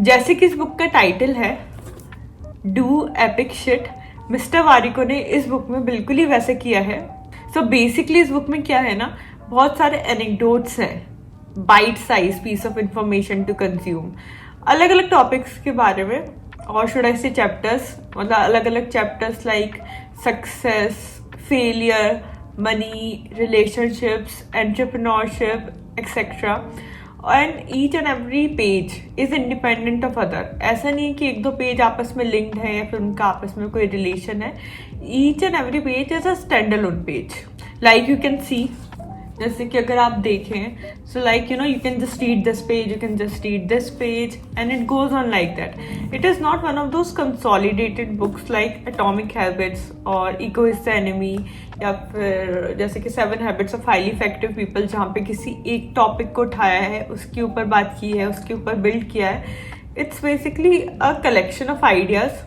जैसे कि इस बुक का टाइटल है do epic shit, mister Warikoo ने इस बुक में बिल्कुल ही वैसे किया है. सो बेसिकली इस बुक में क्या है ना, बहुत सारे एनेक्डोट्स हैं, bite size piece of information to consume, अलग अलग टॉपिक्स के बारे में. और शुड आई से चैप्टर्स, मतलब अलग अलग chapters like success, failure, money, relationships, entrepreneurship, etcetera. And each and every page is independent of other. ऐसा नहीं है कि एक दो पेज आपस में लिंक्ड है या फिर उनका आपस में कोई रिलेशन है. Each and every page is a stand alone page. Like you can see, जैसे कि अगर आप देखें, so like you know you can just read this page, you can just read this page and it goes on like that. It is not one of those consolidated books like atomic habits और ego is the enemy, या फिर जैसे कि 7 habits of highly effective people, जहाँ पे किसी एक topic को उठाया है, उसके ऊपर बात की है, उसके ऊपर बिल्ड किया है. It's basically a collection of ideas.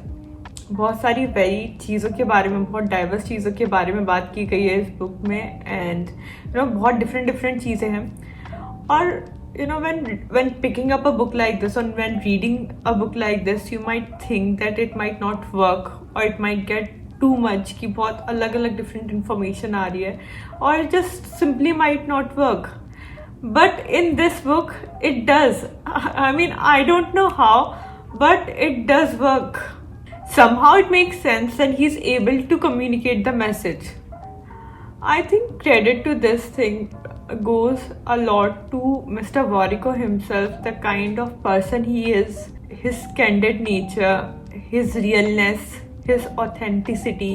बहुत सारी वेरी चीज़ों के बारे में, बहुत डाइवर्स चीज़ों के बारे में बात की गई है इस बुक में. एंड यू नो बहुत डिफरेंट चीज़ें हैं. और you know when picking up a book like this and when reading a book like this, you might think that it might not work or it might get too much कि बहुत अलग अलग different information आ रही है, or it just simply might not work. But in this book it does. I mean, I don't know how, but it does work. Somehow it makes sense and he's able to communicate the message. I think credit to this thing goes a lot to Mr. Wariko himself, the kind of person he is, his candid nature, his realness, his authenticity,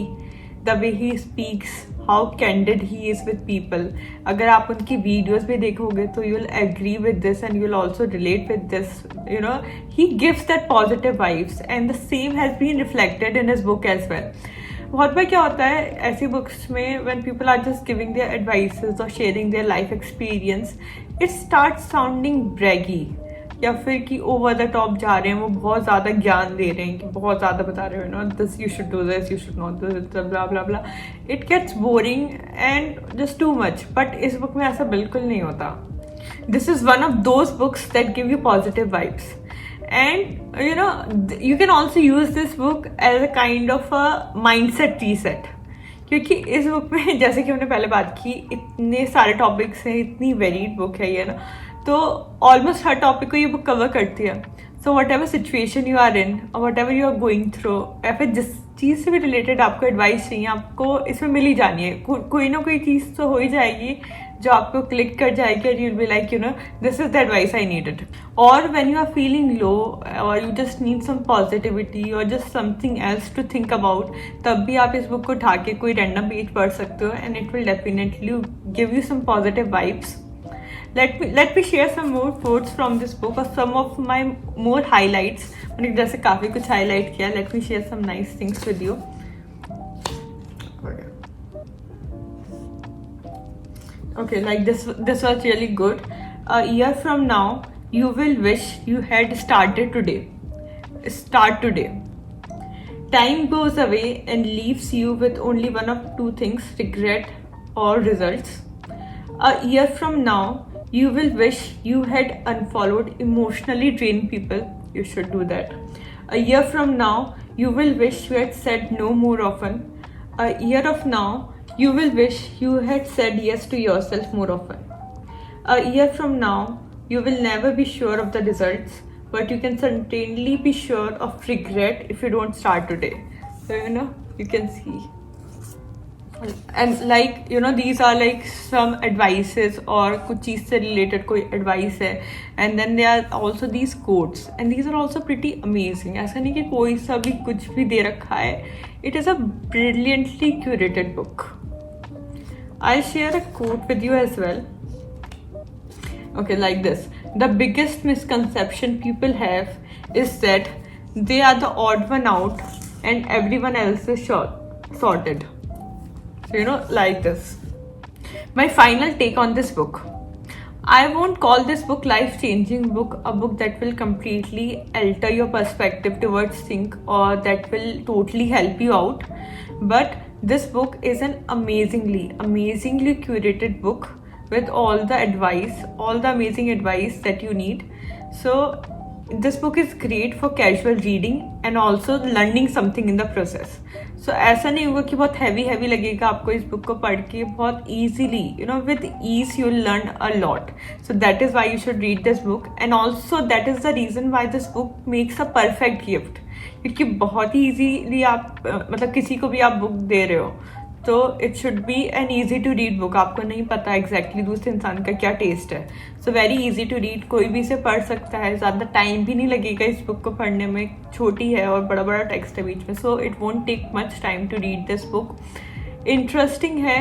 the way he speaks, how candid he is with people. अगर आप उनकी videos भी देखोगे तो you will agree with this and you will also relate with this. You know, he gives that positive vibes and the same has been reflected in his book as well. बहुत बार क्या होता है ऐसी books में, when people are just giving their advices or sharing their life experience, it starts sounding braggy, या फिर कि over the top जा रहे हैं, वो बहुत ज़्यादा ज्ञान दे रहे हैं कि बहुत ज़्यादा बता रहे हो, no this you should do this, you should not do this, blah blah blah. It gets boring and just too much. But इस बुक में ऐसा बिल्कुल नहीं होता. This is one of those books that give you positive vibes. And you know, you can also use this book as a kind of a mindset reset. क्योंकि इस book में जैसे कि हमने पहले बात की, इतने सारे टॉपिक्स हैं, इतनी वेरीड बुक है ये ना, तो ऑलमोस्ट हर टॉपिक को ये बुक कवर करती है. So whatever situation you are in or whatever you are going through, या फिर जिस चीज़ से भी रिलेटेड आपको एडवाइस चाहिए, आपको इसमें मिल ही जानी है. कोई ना कोई चीज़ तो हो ही जाएगी जो आपको क्लिक कर जाएगी और you'll be like, you know, this is the advice I needed. Or when you are feeling low or you just need some positivity or just something else to think about, तब भी आप इस book को उठा के कोई random page पढ़ सकते हो and it will definitely give you some positive vibes. Let me share some more quotes from this book or some of my more highlights. मैंने जैसे काफ़ी कुछ highlight किया. Let me share some nice things with you. Okay, like this was really good. A year from now, you will wish you had started today. Start today. Time goes away and leaves you with only one of two things: regret or results. A year from now, you will wish you had unfollowed emotionally drained people. You should do that. A year from now, you will wish you had said no more often. A year of now, you will wish you had said yes to yourself more often. A year from now, you will never be sure of the results, but you can certainly be sure of regret if you don't start today. So, you know, you can see. And like, you know, these are like some advices और कुछ चीज़ से related कोई advice है. And then there are also these quotes. And these are also pretty amazing. ऐसा नहीं कि कोई सा भी कुछ भी दे रखा है. It is a brilliantly curated book. I'll share a quote with you as well. Okay, like this. The biggest misconception people have is that they are the odd one out and everyone else is sorted. So, you know, like this. My final take on this book. I won't call this book life-changing book, a book that will completely alter your perspective towards things or that will totally help you out. But this book is an amazingly curated book with all the advice, all the amazing advice that you need. So this book is great for casual reading and also learning something in the process. So ऐसा नहीं होगा कि बहुत heavy लगेगा आपको इस book को पढ़ के. बहुत easily with ease you learn a lot. So that is why you should read this book and also that is the reason why this book makes a perfect gift. क्योंकि बहुत ही easily आप मतलब किसी को भी आप बुक दे रहे हो तो it should be an easy to read book. आपको नहीं पता एग्जैक्टली दूसरे इंसान का क्या टेस्ट है. So very easy to read. कोई भी इसे पढ़ सकता है. ज़्यादा टाइम भी नहीं लगेगा इस बुक को पढ़ने में. छोटी है और बड़ा बड़ा टेक्स्ट है बीच में. So it won't take much time to read this book. Interesting है,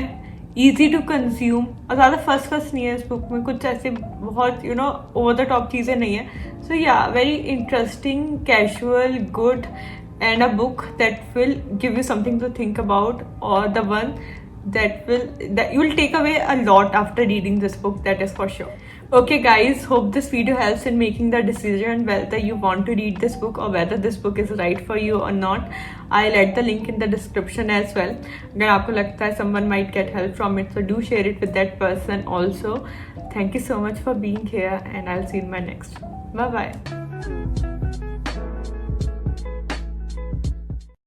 ईजी टू कंज्यूम और ज़्यादा फर्स्ट नहीं है इस बुक में. कुछ ऐसे बहुत ओवर द टॉप चीज़ें नहीं है. सो या very interesting, casual, good and a book that will give you something to think about, or the one that you will take away a lot after reading this book, that is for sure. Okay guys, hope this video helps in making the decision whether you want to read this book or whether this book is right for you or not. I'll add the link in the description as well. अगर आपको लगता है someone might get help from it, so do share it with that person also. Thank you so much for being here and I'll see you in my next. Bye bye.